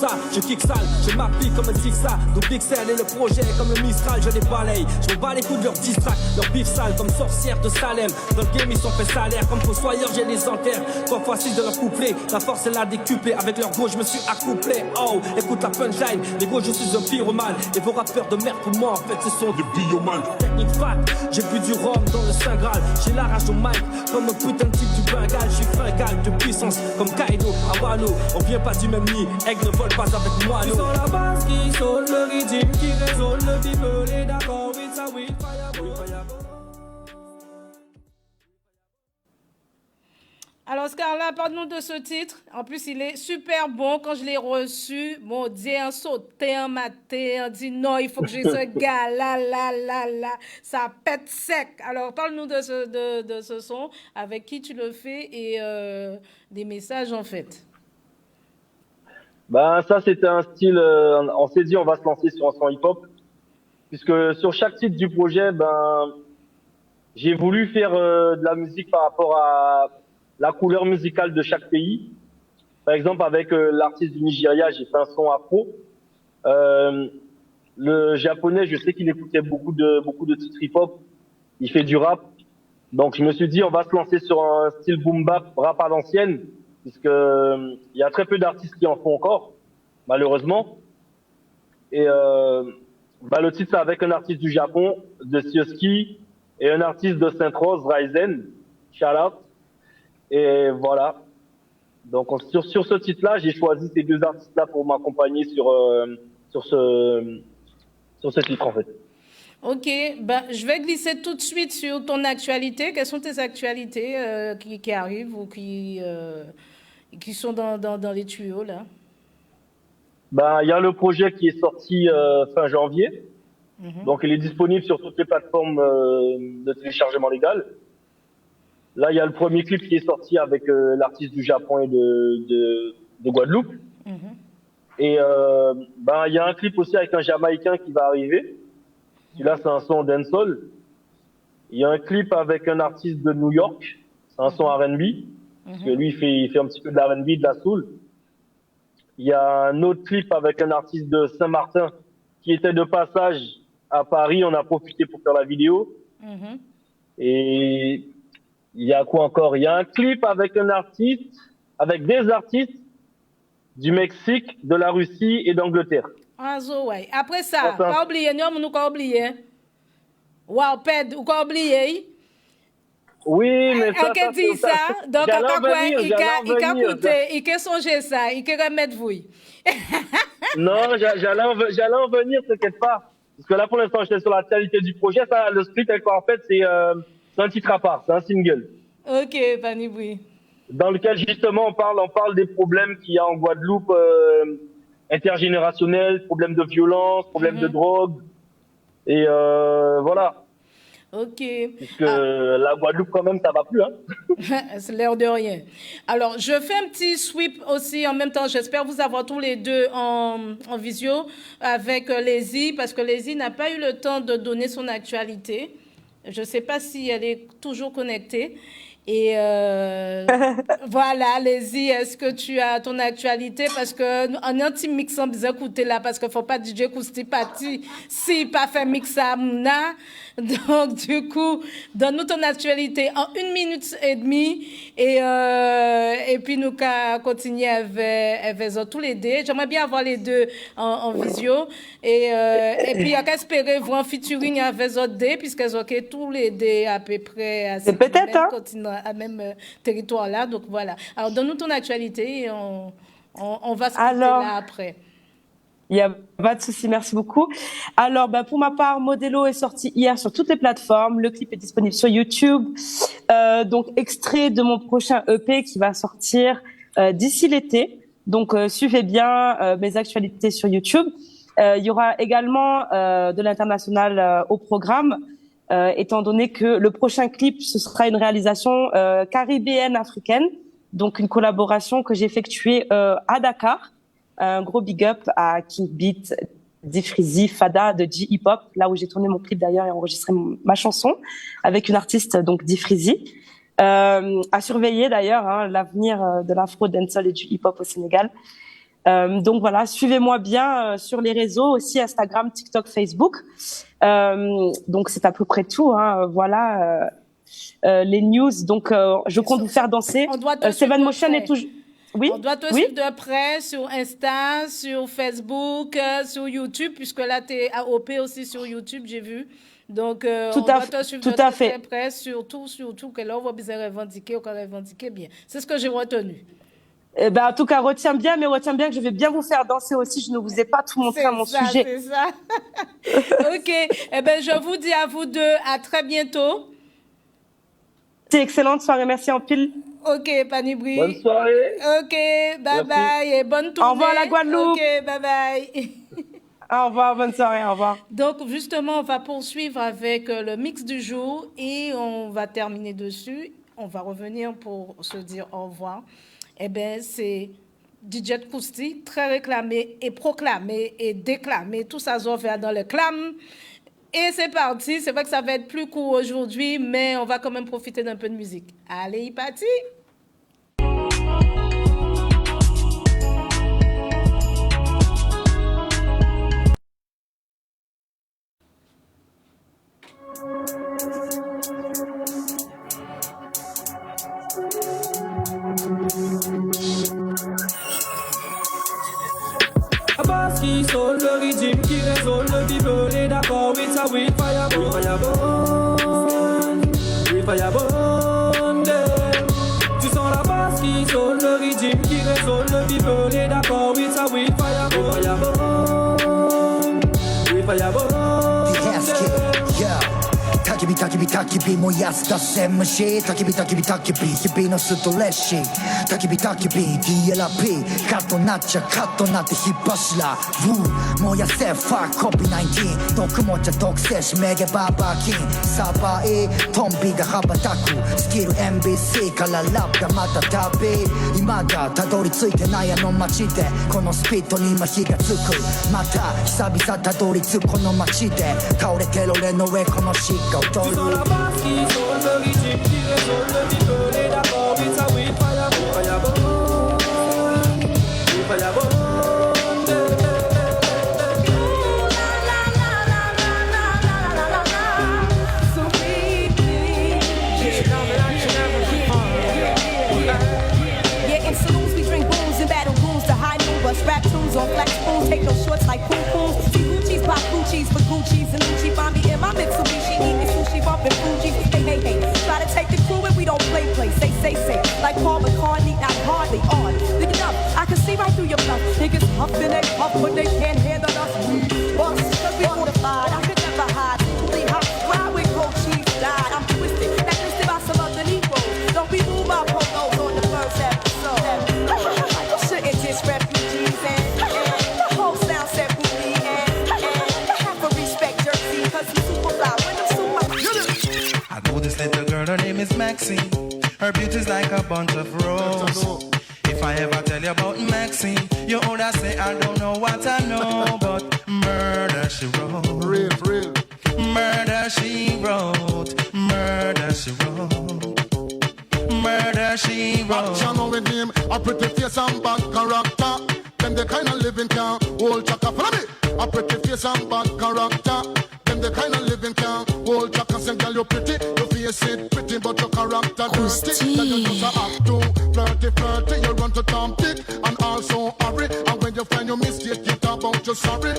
sale, je m'applique comme un zigzag. Nos pixels et le projet comme le Mistral, je les balaye. Je me bats les coups de leur distract, leur bif sale comme sorcière de Salem. Dans le game ils sont fait salaire, comme fossoyeur j'ai les enterre. 3 fois 6 de leur couplet, la force elle a décuplé. Avec leur go je me suis accouplé. Oh, écoute la punchline, les gros je suis un pyromane. Et vos rappeurs de merde pour moi en fait ce sont des biomanes. Technique fat, j'ai bu du rhum dans le Saint Graal. J'ai la rage au mic, comme un putain de type du Bengale. Je suis fringal de puissance comme Kaido, Awano. On vient pas du même nid, aigle ne vole pas avec moi. Tu sens la basse qui sonne, le rythme qui résonne, le people est d'accord, with a with fireball. Alors Scarla, parle-nous de ce titre. En plus, il est super bon. Quand je l'ai reçu, mon Dieu, un sauté, un maté, un dit non, il faut que j'ai ce gars, là, ça pète sec. Alors, parle-nous de ce son, avec qui tu le fais et des messages en fait. Ben, ça, c'était un style, on s'est dit, on va se lancer sur un son hip-hop. Puisque sur chaque titre du projet, ben, j'ai voulu faire de la musique par rapport à la couleur musicale de chaque pays. Par exemple, avec l'artiste du Nigeria, j'ai fait un son afro. Le japonais, je sais qu'il écoutait beaucoup de titres hip-hop. Il fait du rap. Donc, je me suis dit, on va se lancer sur un style boom bap, rap à l'ancienne. Puisque il y a très peu d'artistes qui en font encore, malheureusement. Et le titre, c'est avec un artiste du Japon, de Sioski, et un artiste de Sainte-Rose, Ryzen, shout out. Et voilà. Donc sur ce titre-là, j'ai choisi ces 2 artistes-là pour m'accompagner sur ce titre en fait. Ok, ben, je vais glisser tout de suite sur ton actualité. Quelles sont tes actualités qui arrivent ou qui sont dans les tuyaux là? Ben, il y a le projet qui est sorti fin janvier. Donc il est disponible sur toutes les plateformes de téléchargement légal. Là, il y a le premier clip qui est sorti avec l'artiste du Japon et de Guadeloupe. Et il y a un clip aussi avec un Jamaïcain qui va arriver. Celui-là, c'est un son dancehall. Il y a un clip avec un artiste de New York. C'est un son R&B. Parce que lui, il fait un petit peu de R&B, de la soul. Il y a un autre clip avec un artiste de Saint-Martin qui était de passage à Paris. On a profité pour faire la vidéo. Et il y a quoi encore? Il y a un clip avec des artistes du Mexique, de la Russie et d'Angleterre. Ouais. Après ça, pas oublier, nous pas oublier. Wow, Ped, ou pas oublier. Oui, mais ça, donc il peut songer ça, il peut remettre vous. Non, j'allais en venir, t'inquiète pas. Parce que là, pour l'instant, j'étais sur la qualité du projet. Ça, le split, en fait, c'est un titre à part, c'est un single. Ok, Paniboui. Dans lequel, justement, on parle des problèmes qu'il y a en Guadeloupe, intergénérationnels, problèmes de violence, problèmes de drogue. Et voilà. Ok. Puisque la Guadeloupe, quand même, ça va plus, hein. C'est l'air de rien. Alors, je fais un petit sweep aussi en même temps. J'espère vous avoir tous les deux en visio avec Lazy, parce que Lazy n'a pas eu le temps de donner son actualité. Je ne sais pas si elle est toujours connectée. Et voilà, allez-y, est-ce que tu as ton actualité? Parce que en anti-mix, on bien écouter là, parce qu'il ne faut pas DJ Kousti parti si pas fait mix à Mouna. Donc, du coup, donne-nous ton actualité en 1 minute et demie. Et puis, nous continuer avec tous les deux. J'aimerais bien avoir les deux en visio. Et puis, il y a qu'à espérer voir un featuring avec les autres deux, puisqu'elles ont tous les deux à peu près à c'est peut-être, hein? à même territoire là. Donc, voilà. Alors, donne-nous ton actualité et on va se quitter là après. Il n'y a pas de souci, merci beaucoup. Alors, pour ma part, Modelo est sorti hier sur toutes les plateformes. Le clip est disponible sur YouTube. Donc, extrait de mon prochain EP qui va sortir d'ici l'été. Donc, suivez bien mes actualités sur YouTube. Il y aura également de l'international au programme, étant donné que le prochain clip, ce sera une réalisation caribéenne africaine. Donc, une collaboration que j'ai effectuée à Dakar. Un gros big up à King Beat, Difrizi, Fada de J-Hip-Hop, là où j'ai tourné mon clip d'ailleurs et enregistré ma chanson avec une artiste, donc Difrizi. À surveiller d'ailleurs, hein, l'avenir de l'afro dancehall et du hip-hop au Sénégal. Donc voilà, suivez-moi bien sur les réseaux, aussi Instagram, TikTok, Facebook. Donc c'est à peu près tout, hein, voilà les news. Donc je compte vous faire danser. Seven Motion est toujours... Oui. On doit te suivre de près sur Insta, sur Facebook, sur YouTube, puisque là, tu es AOP aussi sur YouTube, j'ai vu. Donc, on doit te suivre de très près, surtout que là, on va bien revendiquer bien. C'est ce que j'ai retenu. En tout cas, retiens bien que je vais bien vous faire danser aussi. Je ne vous ai pas tout montré à mon sujet. C'est ça. OK. Je vous dis à vous deux, à très bientôt. C'est excellente soirée. Merci en pile. OK, Panibri. Bonne soirée. OK, bye bye et bonne tournée. Au revoir la Guadeloupe. OK, bye bye. Au revoir, bonne soirée, au revoir. Donc justement, on va poursuivre avec le mix du jour et on va terminer dessus. On va revenir pour se dire au revoir. C'est DJ Kousti, très réclamé et proclamé et déclamé. Tout ça se fait dans le clam. Et c'est parti. C'est vrai que ça va être plus court aujourd'hui, mais on va quand même profiter d'un peu de musique. Allez, y parti! Qui sonne le régime, qui résonne le people est d'accord with ça, with firebone, tu sens la basse qui sonne le régime, qui résonne le people est d'accord with ça, with firebone.焚き火燃やす出せ虫焚き火日々のストレッシー焚き火 DLP カットなっちゃカットなって火柱燃やせ Fuck COVID-19 毒持ちゃ毒性しめげバーバーキンサーバー A トンビが羽ばたくスキル MBC からラップがまた旅今がたどり着いてないあの街でこのスピードに今火がつくまた久々たどり着くこの街で倒れてる俺の上このシッカをTu sens la basse qui sonne le régime, qui résonne le people est d'accord with ça, with firebone. Rap tunes on flat spoons, take no shorts like poo poos. See Gucci's, pop Gucci's for Gucci's and Gucci. Find me in my Mitsubishi, eating sushi, bumping Fuji. Hey, try to take the crew and we don't play. Say, like Paul McCartney, not hardly on. Look it up, I can see right through your bluff. Niggas huffing they puff, but they can't handle us. We bust, cause we fortified. I could never hide. Simply how ride with cold cheese died. I'm twisted, that twisted by some other Negroes. Don't be move my photos on the first episode. You shouldn't diss refugees and the whole sound set booty and you have to respect Jersey cause he's super fly when I'm super. I know this little girl, her name is Maxine. Her beauty's like a bunch of roses. If I ever tell you about Maxine, you oughta say I don't know what I know, but murder she wrote. Real. Murder she wrote, murder she wrote, murder she wrote. Action with him, a pretty face and bad character. Them the kind of living can hold chaka. Follow me. A pretty face and bad character. Them the kind of living can hold chaka. Say girl you pretty, your face it pretty, but your character dirty. Then you just act too flirty. You run to Tom Dick and also hurry. And when you find your mistake, you talk about you sorry.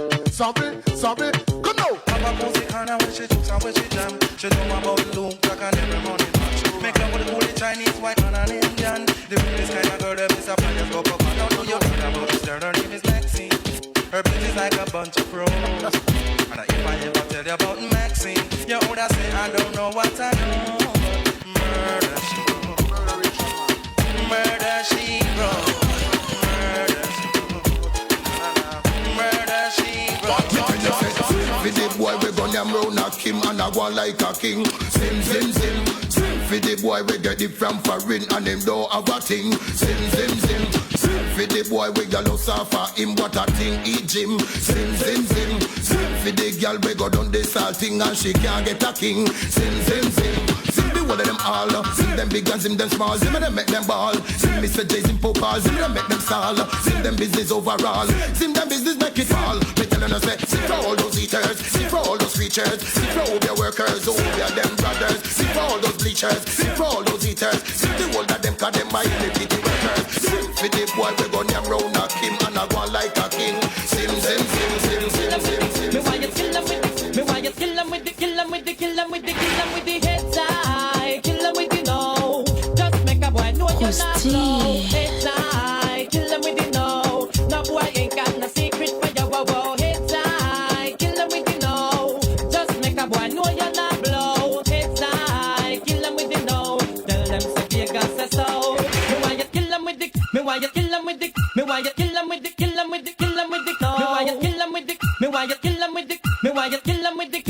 Come now. I'm a pussy kinda when she jokes and when she jam. She know about Luke, like I never money match. Make love with a holy Chinese, white man and Indian. The realest kind of girl that is a plan, just go up and down. Know you talking about this girl, her name is Maxine. Her bitch is like a bunch of pros. And if I ever tell you about Maxine, you would have say I don't know what I know. Murder she wrote, murder she wrote, murder she wrote, murder she wrote. For the boy we gun him round a Kim and a go like a king. Zim. For the boy we get it from foreign and him don't have a thing. Zim. For the boy we got no for him what a thing he gym. Zim. For the girl we go down the salting and she can't get a king. Zim. One of them all, zim them big and zim them small, zim them make them ball, zim Mr. J zim Popal, zim them make them stall, zim them business overall, zim them business make it fall. Me telling us, see for all those eaters, see for all those creatures, see for all their workers, all their them brothers, see for all those bleachers, see for all those eaters, see the whole of them 'cause them my the workers. Zim for the boy we gon' him round a Kim and a go like a king. Zim. Me why you kill him with the, me why you kill him with the, kill him with the head tie, kill him with the no. Just make a boy know you're not slow. Head tie, kill him with the no. No boy ain't got no secret for your wow. Head tie, kill him with the no. Just make a boy know you're not blow. Head tie, kill him with the no. Tell them say Vegas say so. Me why you kill him with the, me why you kill him with the, me why you kill him with the, kill him with the, kill him with the no. Me why you kill him with the, me why you kill him with the, me why you kill him with the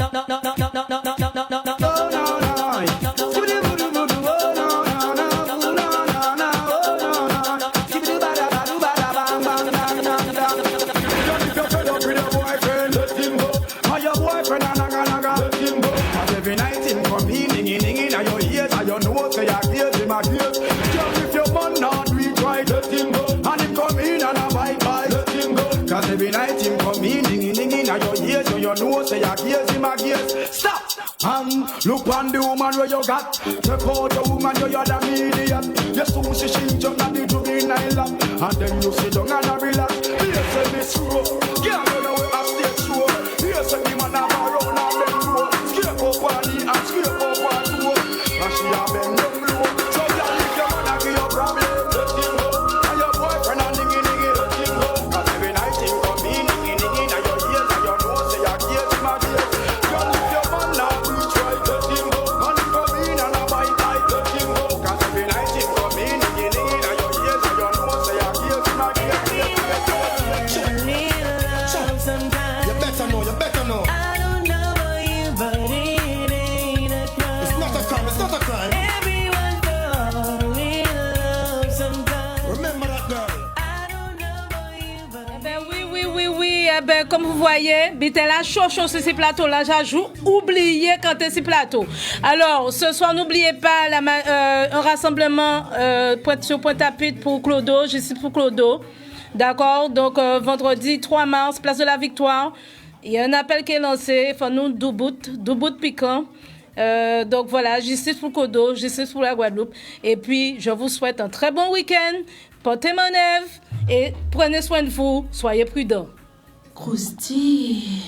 Every night him come in, ding in your ears, so you know say your gears him a gears. Stop! Look on the woman where you got. Check out the woman you're the medium. You soon see she jump at the juvenile lap, and then you sit down and a relax. Here say this road, girl you know we a stage show. Here say the man have a run and bend low. Scrape up on the and scrape up on the road, and she a bend down low. So girl if your man a give you problem, let him go. And your boyfriend a niggy, let him go. 'Cause every night him come in, niggy, and your ears and your nose say your gears him a gears. Girl if your man not reach right, let him go. And he come in and a bite tight, let him go. 'Cause every night him come in, niggy, and your ears and your nose say your gears him a gears. You better know. I don't know about you, but it ain't a crime. It's not a crime. Everyone fall in love sometimes. Remember that girl. I don't know about you, but Eh ben oui. Eh ben, comme vous voyez, Bitella chaud sur ce plateau-là, j'ajoute, oubliez quand t'es sur plateau. Alors, ce soir, n'oubliez pas un rassemblement sur Pointe-à-Pitre pour Clodo, je suis pour Clodo. D'accord? Donc, vendredi 3 mars, place de la Victoire. Il y a un appel qui est lancé, nous Doubout piquant. Donc voilà, justice pour Clodo, justice pour la Guadeloupe. Et puis, je vous souhaite un très bon week-end. Portez mon œuvre et prenez soin de vous. Soyez prudents. Croustille.